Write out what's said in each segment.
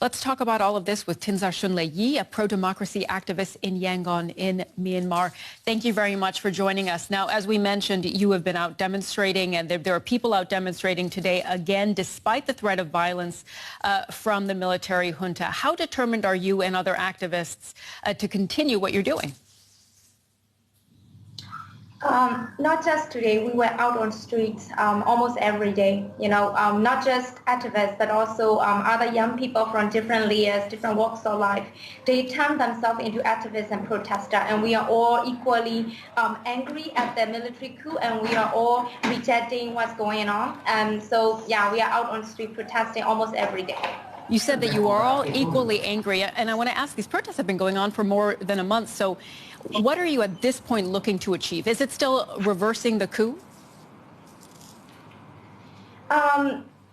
Let's talk about all of this with Thinzar-Shunlei-Yi, a pro-democracy activist in Yangon in Myanmar. Thank you very much for joining us. Now, as we mentioned, you have been out demonstrating, and there are people out demonstrating today again, despite the threat of violence from the military junta. How determined are you and other activists to continue what you're doing? Not just today. We were out on streets almost every day, not just activists, but also other young people from different layers, different walks of life. They turn themselves into activists and protesters, and we are all equally angry at the military coup, and we are all rejecting what's going on. So, yeah, we are out on street protesting almost every day. You said that you are all equally angry, and I want to ask, these protests have been going on for more than a month, so what are you at this point looking to achieve? Is it still reversing the coup?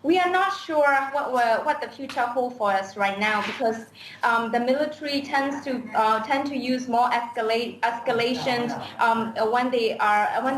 We are not sure what the future holds for us right now, because the military tend to use more escalation when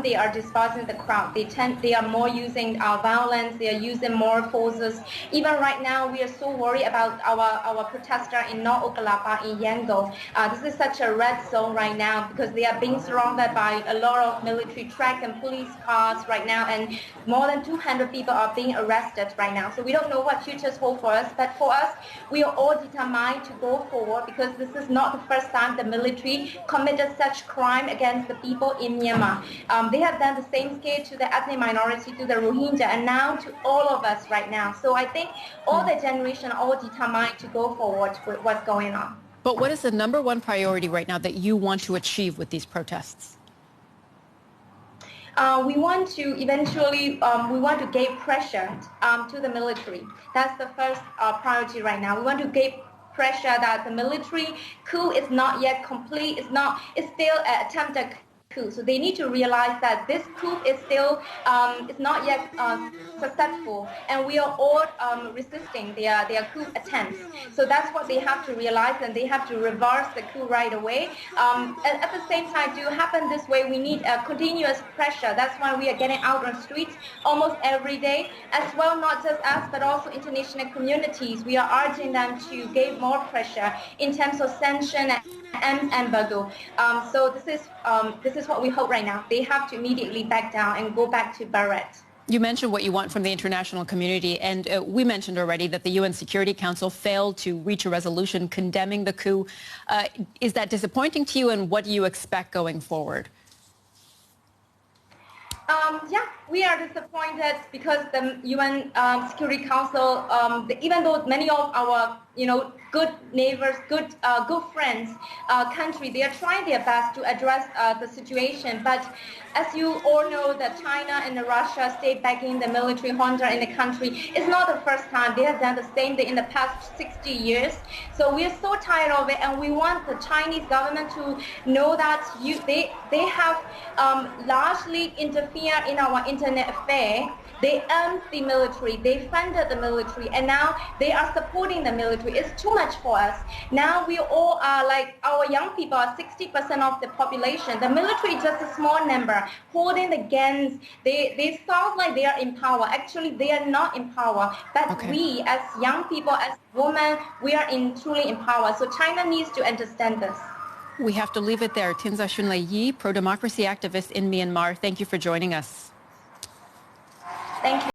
they are dispersing the crowd. They are more using violence. They are using more forces. Even right now, we are so worried about our protester in North Okalapa in Yangon. This is such a red zone right now because they are being surrounded by a lot of military trucks and police cars right now, and more than 200 people are being arrested right now. So we don't know what futures hold for us, but for us, we are all determined to go forward, because this is not the first time the military committed such crime against the people in Myanmar. They have done the same scale to the ethnic minority, to the Rohingya, and now to all of us right now. So I think all the generation are all determined to go forward with what's going on. But what is the #1 priority right now that you want to achieve with these protests? We want to eventually, we want to give pressure to the military. That's the first priority right now. We want to give pressure that the military coup is not yet complete. It's still an attempted coup. So they need to realize that this coup is still is not yet successful, and we are all resisting their coup attempts. So that's what they have to realize, and they have to reverse the coup right away. At the same time, to happen this way, we need a continuous pressure. That's why we are getting out on streets almost every day, as well, not just us, but also international communities. We are urging them to give more pressure in terms of sanction and embargo. So this is what we hope right now. They have to immediately back down and go back to barracks. You mentioned what you want from the international community, and we mentioned already that the UN Security Council failed to reach a resolution condemning the coup. Is that disappointing to you, and what do you expect going forward? Yeah, we are disappointed because the UN Security Council, even though many of our good neighbors, good friends, country, they are trying their best to address the situation. But as you all know, that China and Russia stay backing the military junta in the country. It's not the first time. They have done the same thing in the past 60 years. So we are so tired of it, and we want the Chinese government to know that they have largely interfered in our internet affair. They armed the military, they funded the military, and now they are supporting the military. It's too much for us. Now we all are like, our young people are 60% of the population. The military is just a small number holding the guns. They sound like they are in power. Actually, they are not in power. But okay. We, as young people, as women, we are truly in power. So China needs to understand this. We have to leave it there. Thinzar-Shunlei-Yi, pro-democracy activist in Myanmar. Thank you for joining us. Thank you.